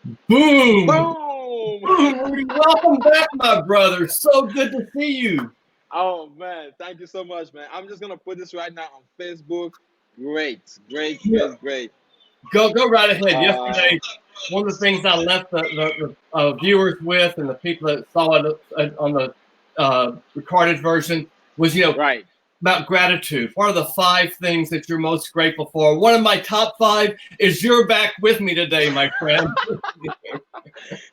Boom! Boom! Boom, Rudy. Welcome back, my brother. So good to see you. Oh man, thank you so much, man. I'm just gonna put this right now on Facebook. Great, great, Yeah. great, great. Go right ahead. Uh, Yesterday, one of the things I left the viewers with and the people that saw it on the recorded version was, right. about gratitude. What are the 5 things that you're most grateful for? One of my top 5 is you're back with me today, my friend.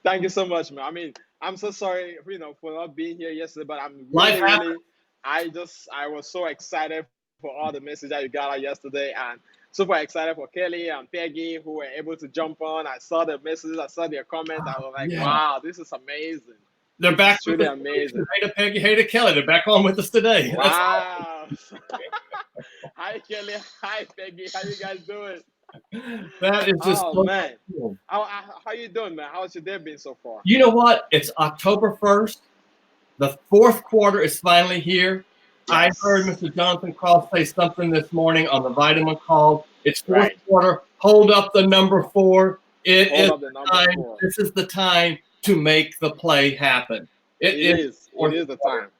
Thank you so much, man. I mean, I'm so sorry, for not being here yesterday, but I'm Life really, happens. really, I was so excited for all the messages that you got out yesterday, and super excited for Kelly and Peggy who were able to jump on. I saw the messages, I saw their comments. I was like, Yeah. wow, this is amazing. They're This is back with truly us today, too. amazing. Hey to Peggy, hey to Kelly. They're back on with us today. That's Wow. Hi, Kelly. Hi, Peggy. How you guys doing? that is just Oh so man, cool. how you doing, man? How's your day been so far? You know what? It's October 1st. The 4th quarter is finally here. I heard Yes. Mr. Jonathan Cross say something this morning on the vitamin call. It's 4th Right. quarter. Hold up the number 4. It Hold is up the number time. 4. This is the time to make the play happen. It It is is. It 4th is the quarter. time.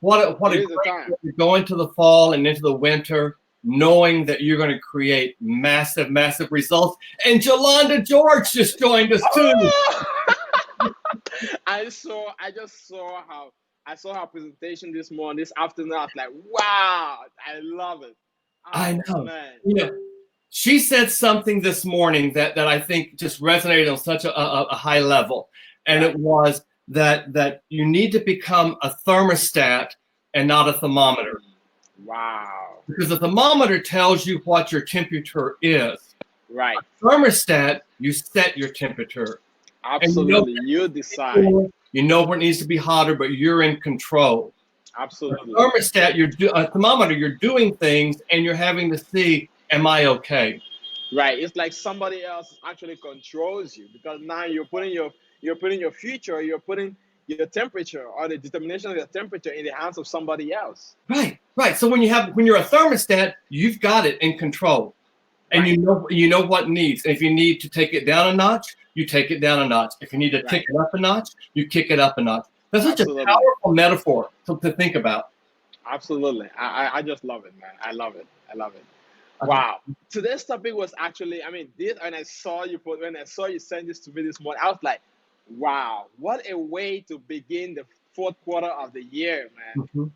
What It a is the great time. way to go into the fall and into the winter, knowing that you're going to create massive, massive results. And Jolanda George just joined us too. Oh! I saw her presentation this morning, this afternoon. I was like, wow, I love it. I Oh know. man. She said something this morning that I think just resonated on such a high level, and it Right. was that you need to become a thermostat and not a thermometer, Wow. because the thermometer tells you what your temperature is. Right. Thermostat, you set your temperature, and Absolutely. You decide. you know where it needs to be hotter, but you're in control. A Absolutely. thermostat, a thermometer, you're doing things, and you're having to see, am I okay? Right. It's like somebody else actually controls you because now you're putting your future, you're putting your temperature or the determination of your temperature in the hands of somebody else. Right, right. So when you're a thermostat, you've got it in control, and Right. you know what needs. And if you need to take it down a notch, you take it down a notch. If you need to kick Right. it up a notch, you kick it up a notch. That's such a Absolutely. powerful metaphor to think about. Absolutely. I just love it, man. I love it. I love it. Wow. Today's topic was actually, I mean, this when I saw you send this to me this morning, I was like, wow, what a way to begin the fourth quarter of the year, man. Mhm.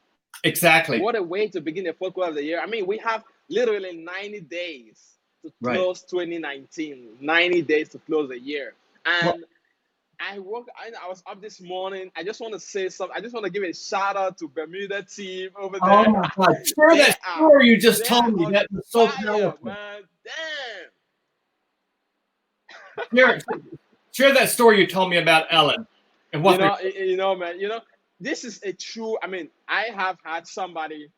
Exactly. What a way to begin the fourth quarter of the year. I mean, we have literally 90 days to Right. close 2019, 90 days to close the year. Well, And I was up this morning. I just want to say something. I just want to give a shout out to Bermuda team over oh there. my God! Share They that are story you just they told are me. on That was so fire, powerful. man. Damn. Share, share that story you told me about Ellen and what they're. Man. This is a true. I mean, I have had somebody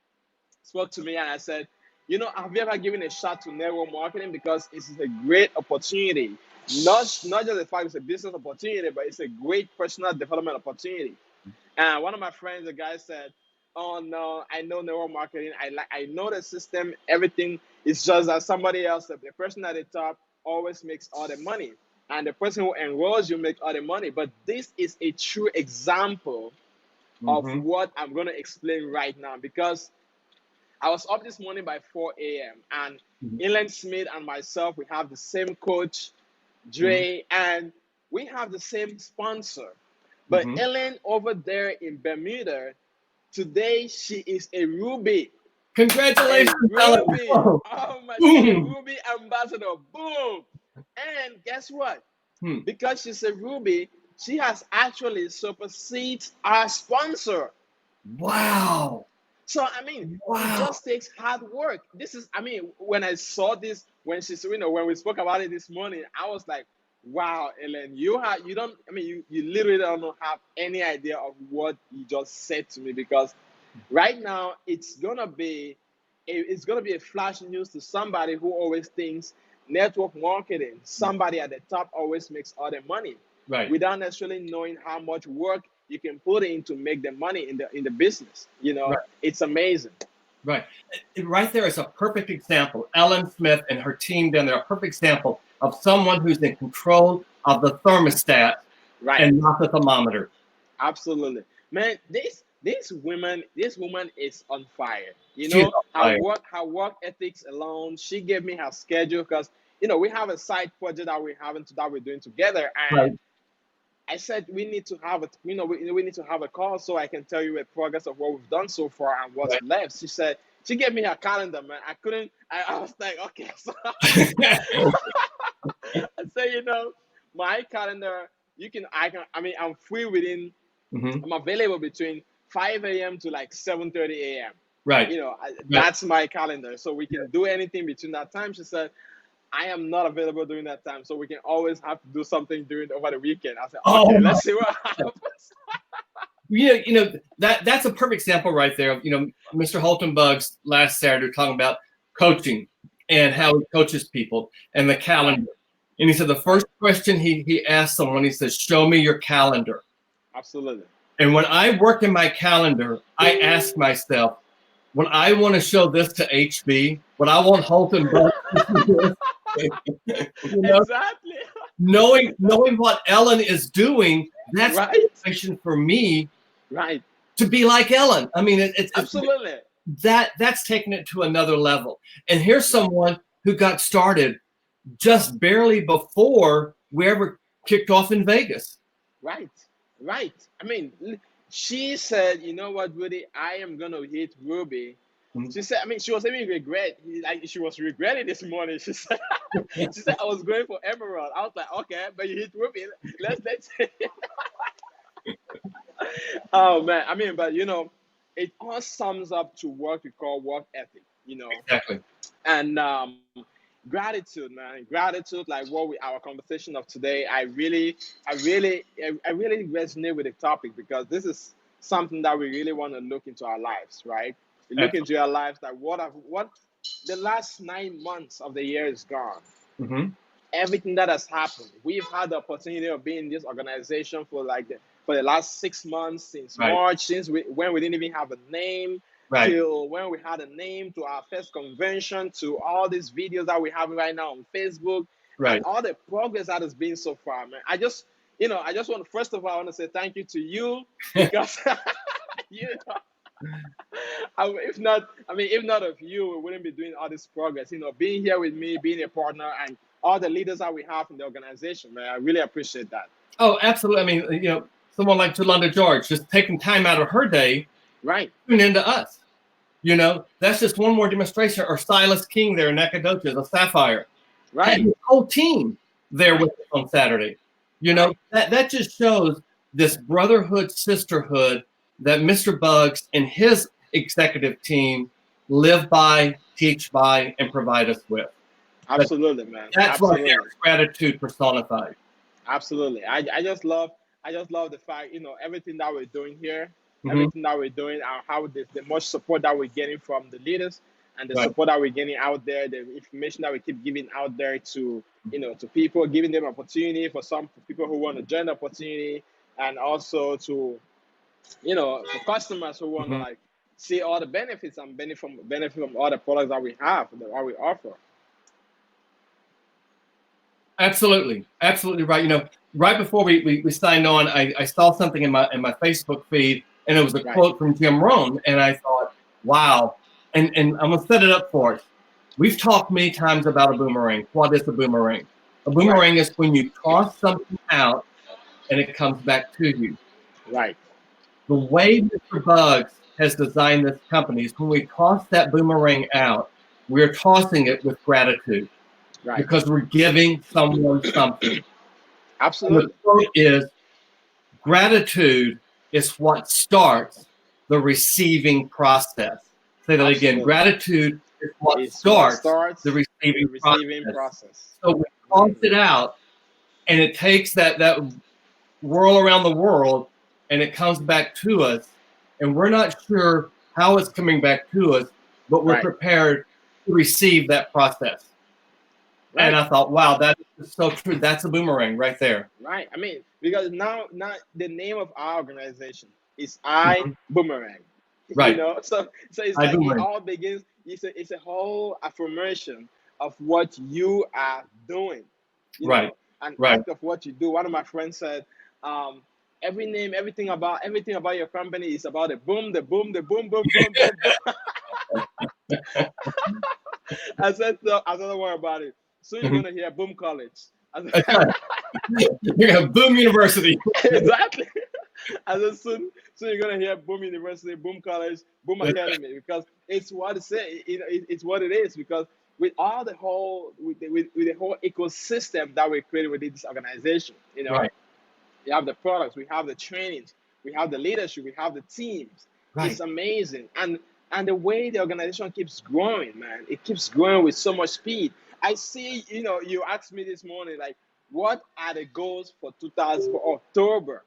spoke to me and I said, have you ever given a shot to network marketing because it's a great opportunity. Not just the fact it's a business opportunity, but it's a great personal development opportunity. And one of my friends, the guy said, "Oh no, I know network marketing. I know the system. Everything is just that somebody else, the person at the top, always makes all the money, and the person who enrolls you makes all the money. But this is a true example of Mhm. what I'm going to explain right now because I was up this morning by 4 a.m. and Mhm. Ellen Smith and myself, we have the same coach, Mhm. Dre, and we have the same sponsor. But Mhm. Ellen over there in Bermuda, today she is a Ruby. A Congratulations, Ellen. Ruby. Oh, Oh my, she's a boom. Ruby ambassador. Boom. And guess what? Hmm. Because she's a Ruby, she has actually superseded our sponsor. Wow. So I mean, it Wow. just takes hard work. This is, I mean, when I saw this, when we spoke about it this morning, I was like, wow, Ellen, you don't, I mean, you literally don't have any idea of what you just said to me because right now it's gonna be a flash news to somebody who always thinks network marketing, somebody at the top always makes all the money Right. without necessarily knowing how much work you can put in to make the money in the business. Right. It's amazing. Right. Right there is a perfect example. Ellen Smith and her team down there, a perfect example of someone who's in control, of the thermostat Right. and not the thermometer. Absolutely. Man, this woman is on fire. You She's know, on fire. her work ethics alone, she gave me her schedule because we have a side project that we're doing together. Right. And I said we need to have we need to have a call so I can tell you the progress of what we've done so far and what's Right. left. She said she gave me her calendar, man. I was like, okay, so I say, my calendar, I'm free within, Mhm. I'm available between 5 a.m. to like 7:30 a.m. Right. Right. That's my calendar. So we can do anything between that time. She said, I am not available during that time. So we can always have to do something over the weekend. I said, Oh okay, my let's see what happens. Yeah, that's a perfect example right there of, Mr. Holton Bugs last Saturday talking about coaching and how he coaches people and the calendar. And he said the first question he asked someone, he says, show me your calendar. Absolutely. And when I work in my calendar, I ask myself, when I want to show this to HB, when I want Holton Bugs to do this, Exactly. knowing what Ellen is doing, that's Right. motivation for me Right. to be like Ellen. I mean, it's Absolutely. that's taking it to another level. And here's someone who got started just barely before we ever kicked off in Vegas. Right. Right. I mean, she said, you know what, Rudy, I am gonna hit Ruby. Mhm. She said, I mean, she was having regret. Like she was regretting this morning. She said, I was going for Emerald. I was like, okay, but you hit Ruby. Let's. Oh man, I mean, but it all sums up to what we call work ethic. Exactly. And gratitude, man, gratitude. Like our conversation of today, I really resonate with the topic because this is something that we really want to look into our lives, right? We look into our lives, like what the last 9 months of the year is gone. Mm-hmm. Everything that has happened, we've had the opportunity of being in this organization for the last 6 months, since Right. March, when we didn't even have a name, Right. till when we had a name, to our first convention, to all these videos that we have right now on Facebook, Right. and all the progress that has been so far, man. I just want first of all, I want to say thank you to you because if not of you, we wouldn't be doing all this progress. Being here with me, being a partner, and all the leaders that we have in the organization, man. I really appreciate that. Oh, absolutely. I mean, someone like Jolanda George just taking time out of her day, right, tune into us. That's just one more demonstration. Or Silas King there in Nacogdoches, a Sapphire. right, Had his whole team there with us on Saturday. That just shows this brotherhood, sisterhood that Mr. Bugs and his executive team live by, teach by, and provide us with. Absolutely, man. That's Absolutely. what there's gratitude personified. Absolutely. I just love the fact, everything that we're doing here, Mhm. everything that we're doing, and how the much support that we're getting from the leaders, and the Right. support that we're getting out there, the information that we keep giving out there to to people, giving them opportunity, for people who want to join the opportunity, and also to for customers who want to Mhm. see all the benefits and benefit from all the products that we have, that we offer. Absolutely right. Right before we signed on, I saw something in my Facebook feed, and it was a Right. quote from Jim Rohn, and I thought, wow. And I'm gonna set it up for us. We've talked many times about a boomerang. What is a boomerang? A boomerang is when you toss something out and it comes back to you. Right. The way Mr. Bugs has designed this company is when we toss that boomerang out, we're tossing it with gratitude. Right. Because we're giving someone something. Absolutely. And the quote is, gratitude is what starts the receiving process. Say that again. Gratitude is what starts the receiving process. So we toss it out, and it takes that whirl around the world, and it comes back to us, and we're not sure how it's coming back to us, but we're prepared to receive that process. Right. And I thought, wow, that is so true. That's a boomerang right there. Right. I mean, because now the name of our organization is ibüümerang. Right. So it's like it all begins. It's a whole affirmation of what you are doing. Right. an Right. act of what you do. One of my friends said, everything about your company is about the boom, the boom, the boom, boom, boom, boom, boom. I said, no, I don't worry about it. Soon you're gonna hear boom college. That's right. You're gonna have boom university. Exactly. I said, soon you're gonna hear boom university, boom college, boom academy, because it's what it say. It's what it is. Because with all the whole with the whole ecosystem that we created within this organization, Right. we have the products, we have the trainings, we have the leadership, we have the teams. Right. It's amazing. And the way the organization keeps growing, man, it keeps growing with so much speed. I see, you asked me this morning, like, what are the goals for October?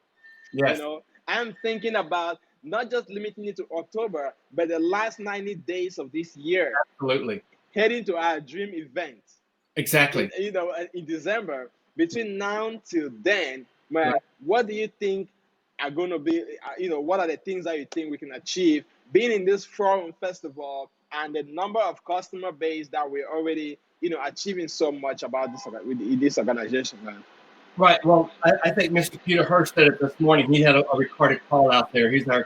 Yes. I'm thinking about not just limiting it to October, but the last 90 days of this year. Absolutely. Heading to our dream event. Exactly. In December. Between now till then, man, right. What do you think are going to be, what are the things that you think we can achieve being in this forum festival and the number of customer base that we're already, achieving so much about this organization, man? Right. Well, I think Mr. Peter Hurst said it this morning. He had a recorded call out there. He's the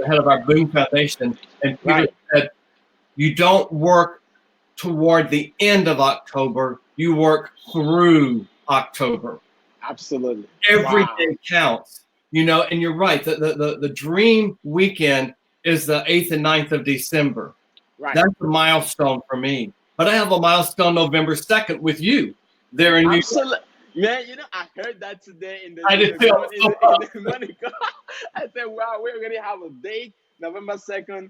head of our Boom Foundation, and Peter said, "You don't work toward the end of October. You work through October. Absolutely. Every day counts. And you're right. The dream weekend is the 8th and 9th of December. Right. That's a milestone for me. But I have a milestone November 2nd with you there in New York. Man, I heard that today in the money call. I said, wow, we're going to have a date, November 2nd,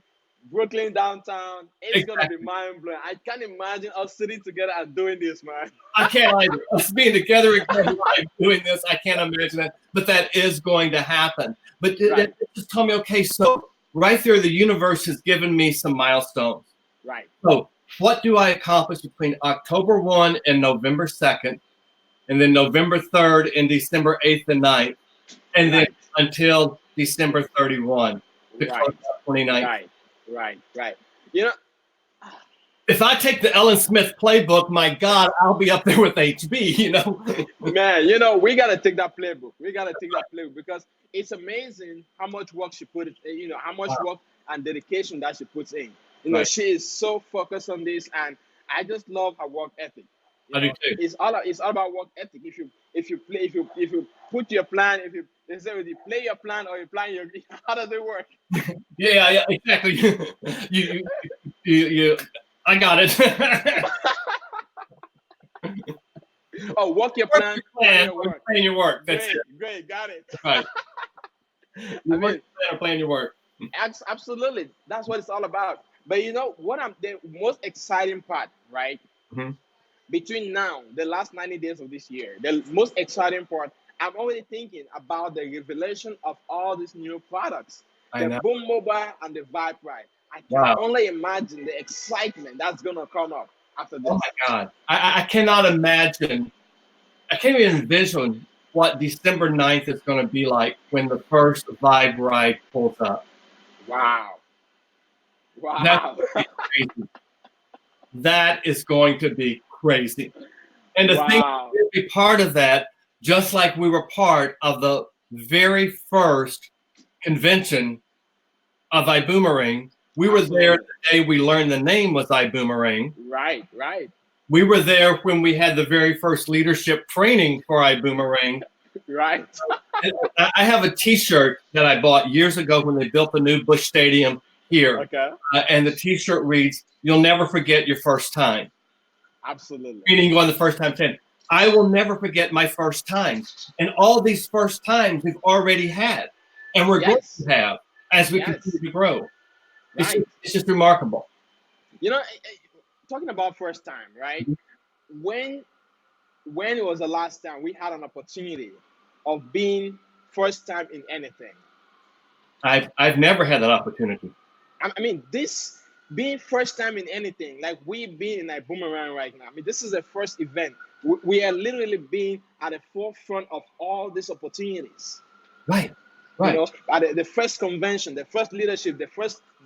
Brooklyn downtown. It's going to be mind-blowing. I can't imagine us sitting together and doing this, man. I can't either. Us being together again doing this, I can't imagine that. But that is going to happen. But just tell me, okay, so right there, the universe has given me some milestones. Right. So what do I accomplish between October 1 and November 2nd? And then November 3rd and December 8th and 9th, and then until December 31 to close out 2019. Right. If I take the Ellen Smith playbook, my God, I'll be up there with HB, Man, we got to take that playbook. Because it's amazing how much work she put in, how much work and dedication that she puts in. She is so focused on this, and I just love her work ethic. I do too. It's all about work ethic. If you put your plan, if you play your plan or you plan your, how does it work? Yeah, exactly. you I got it. Work your plan. Plan your work. That's great, got it. Right. Plan your work. Absolutely, that's what it's all about. But the most exciting part, right? Mm-hmm. Between now, the last 90 days of this year, the most exciting part, I'm already thinking about the revelation of all these new products, the Boom Mobile and the Vibe Ride. I can only imagine the excitement that's going to come up after this. Oh my God. I cannot imagine. I can't even envision what December 9th is going to be like when the first Vibe Ride pulls up. Wow. That's crazy. That is going to be crazy. And to think to be part of that, just like we were part of the very first convention of ibüümerang. We were there the day we learned the name was ibüümerang. Right. We were there when we had the very first leadership training for ibüümerang. Right. I have a T-shirt that I bought years ago when they built the new Busch Stadium here. Okay. And the T-shirt reads, "You'll never forget your first time." Absolutely. Meaning going the first time 10. I will never forget my first time. And all these first times we've already had. And we're going to have as we continue to grow. It's just remarkable. Talking about first time, right? Mm-hmm. When was the last time we had an opportunity of being first time in anything? I've never had that opportunity. I mean, this being first time in anything, like we being in ibüümerang right now. I mean, this is the first event. We are literally being at the forefront of all these opportunities. Right. At the first convention, the first leadership, the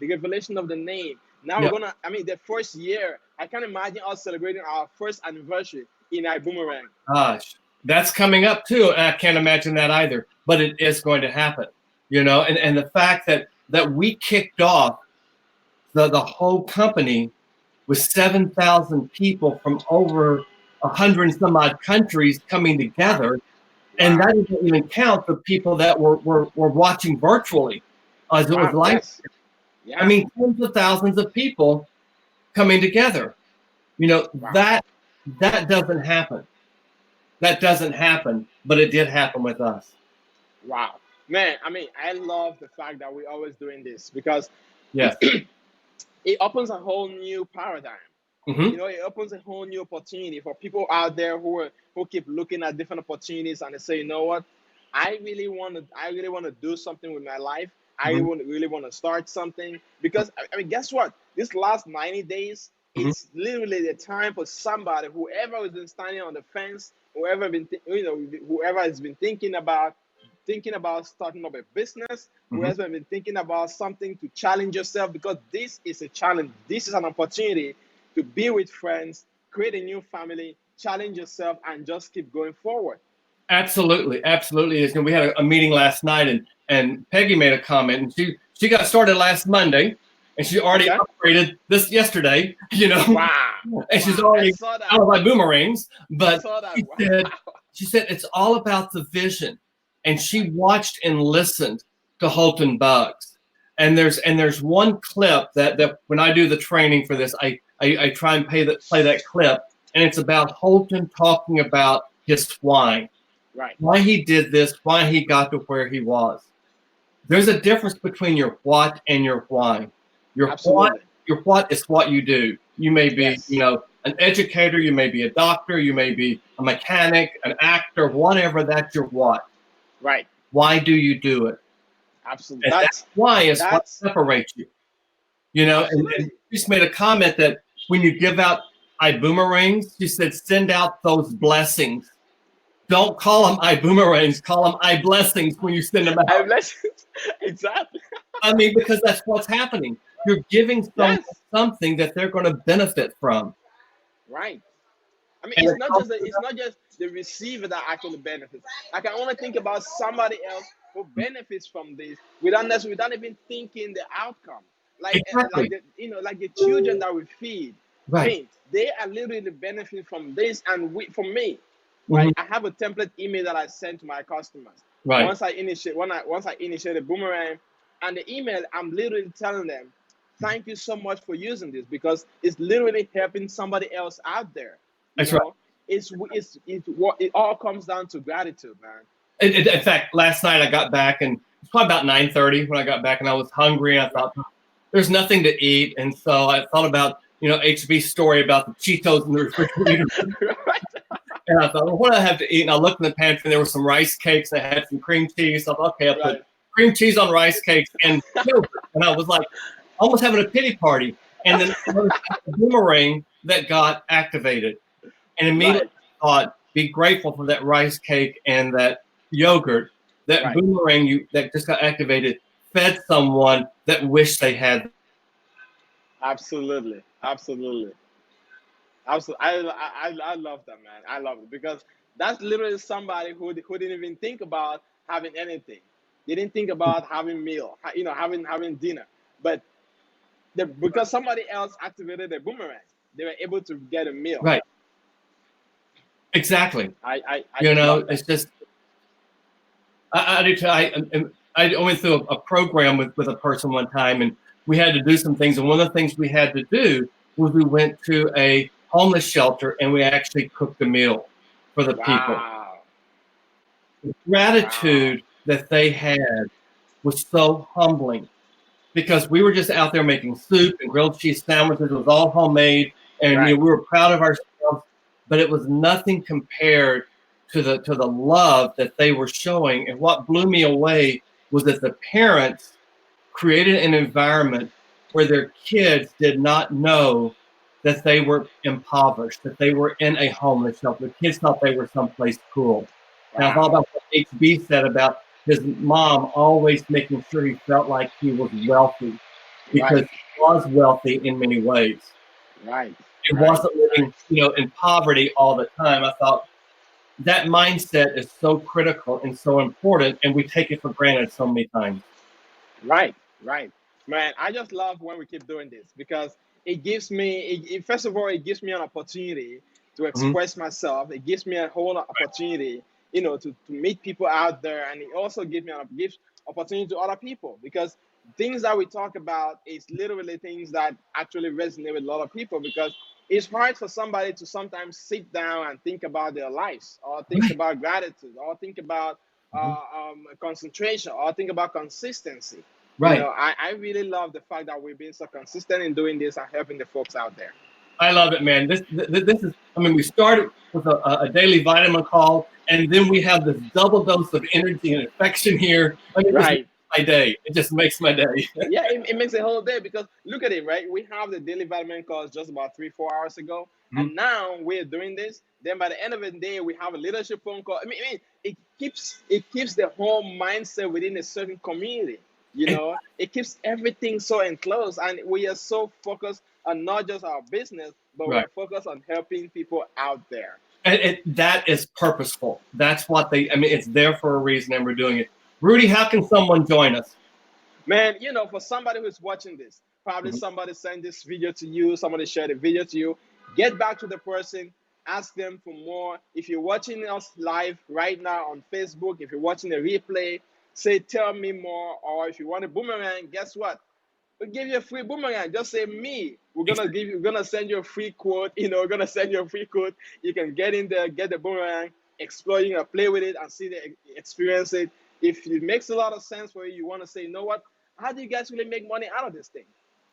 revelation of the name. Now we're the first year. I can't imagine us celebrating our first anniversary. in ibüümerang. Gosh, that's coming up too. And I can't imagine that either, but it is going to happen, and the fact that we kicked off the whole company with 7,000 people from over 100 and some odd countries coming together. And that doesn't even count the people that were watching virtually as it was live. Yes. Yeah. I mean, tens of thousands of people coming together. That doesn't happen. That doesn't happen, but it did happen with us. Wow. Man, I mean, I love the fact that we're always doing this because Yes. it opens a whole new paradigm. Mm-hmm. It opens a whole new opportunity for people out there who keep looking at different opportunities and they say, you know what, I really want to do something with my life. I really want to start something because I mean, guess what? This last 90 days, it's literally the time for somebody, whoever has been standing on the fence, whoever has been thinking about starting up a business, who has been thinking about something to challenge yourself, because this is a challenge. This is an opportunity to be with friends, create a new family, challenge yourself, and just keep going forward. Absolutely, absolutely. We had a meeting last night, and Peggy made a comment, and she got started last Monday, and she already upgraded this yesterday. Wow. And she's already out of my boomerangs. But she said it's all about the vision, and she watched and listened to Holton Bugs. And there's one clip that when I do the training for this, I try and play that clip, and it's about Holton talking about his why. Right. Why he did this, why he got to where he was. There's a difference between your what and your why. Your what is what you do. You may be, an educator, you may be a doctor, you may be a mechanic, an actor, whatever. That's your what. Right. Why do you do it? Absolutely. And that's why is what separates you. And she just made a comment that when you give out iboomerangs, she said, send out those blessings. Don't call them iboomerangs, call them iblessings when you send them out. Iblessings. Exactly. I mean, because that's what's happening. You're giving someone something that they're going to benefit from. Right. I mean, it's not just the receiver that actually benefits. I can only think about somebody else who benefits from this without even thinking the outcome. Like the children that we feed. Right. I mean, they are literally benefiting from this, and from me. Right. I have a template email that I send to my customers. Right. Once I initiate a boomerang, and the email, I'm literally telling them, thank you so much for using this, because it's literally helping somebody else out there. That's right. It all comes down to gratitude, man. In fact, last night I got back, and it's probably about 9:30 when I got back, and I was hungry, and I thought there's nothing to eat, and so I thought about HB's story about the Cheetos in the refrigerator. And I thought, well, what do I have to eat? And I looked in the pantry, and there were some rice cakes. I had some cream cheese. So I thought, okay, I'll put cream cheese on rice cakes and yogurt. And I was like, almost having a pity party. And then there was a boomerang that got activated. And immediately thought, be grateful for that rice cake and that yogurt. That boomerang that just got activated fed someone that wished they had. Absolutely. I love that, man. I love it, because that's literally somebody who didn't even think about having anything. They didn't think about having meal, having dinner. But because somebody else activated the boomerang, they were able to get a meal. Right. Exactly. It's just I do too. I went through a program with a person one time, and we had to do some things. And one of the things we had to do was we went to a homeless shelter, and we actually cooked a meal for the people. The gratitude that they had was so humbling, because we were just out there making soup and grilled cheese sandwiches. It was all homemade, and we were proud of ourselves, but it was nothing compared to the love that they were showing. And what blew me away was that the parents created an environment where their kids did not know that they were impoverished, that they were in a homeless shelter. The kids thought they were someplace cool. And I thought about what HB said about his mom always making sure he felt like he was wealthy, because he was wealthy in many ways. Right. and wasn't living, in poverty all the time. I thought that mindset is so critical and so important, and we take it for granted so many times. Right, right. Man, I just love when we keep doing this because it gives me, first of all, it gives me an opportunity to express myself. It gives me a whole opportunity, to meet people out there. And it also gives opportunity to other people because things that we talk about is literally things that actually resonate with a lot of people because it's hard for somebody to sometimes sit down and think about their lives or think about gratitude or think about concentration or think about consistency. Right. I really love the fact that we've been so consistent in doing this and helping the folks out there. I love it, man. This is, we started with a daily vitamin call, and then we have this double dose of energy and affection here. Right. My day. It just makes my day. Yeah, it makes a whole day because look at it, right? We have the daily vitamin calls just about 3-4 hours ago, and now we're doing this. Then by the end of the day, we have a leadership phone call. It keeps the whole mindset within a certain community. It keeps everything so enclosed, and we are so focused on not just our business, but we're focused on helping people out there. And that is purposeful. That's what it's there for a reason, and we're doing it. Rudy, how can someone join us? Man, for somebody who's watching this, probably somebody sent this video to you, somebody shared a video to you, get back to the person, ask them for more. If you're watching us live right now on Facebook, if you're watching a replay, say, tell me more. Or if you want a boomerang, guess what? We'll give you a free boomerang. Just say me. We're gonna send you a free quote. We're gonna send you a free quote. You can get in there, get the boomerang, explore, play with it and see experience it. If it makes a lot of sense for you, you want to say, you know what? How do you guys really make money out of this thing?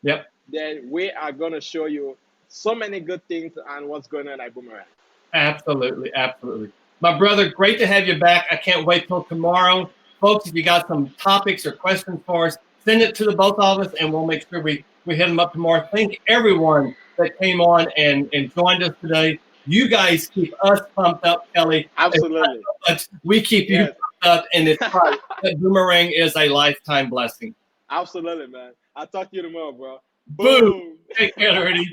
Yep. Then we are gonna show you so many good things and what's going on at Boomerang. Absolutely, absolutely. My brother, great to have you back. I can't wait till tomorrow. Folks, if you got some topics or questions for us, send it to the both of us, and we'll make sure we hit them up tomorrow. Thank everyone that came on and joined us today. You guys keep us pumped up, Kelly. Absolutely. We keep you pumped up, and it's right. That boomerang is a lifetime blessing. Absolutely, man. I'll talk to you tomorrow, bro. Boom. Take care, Rudy.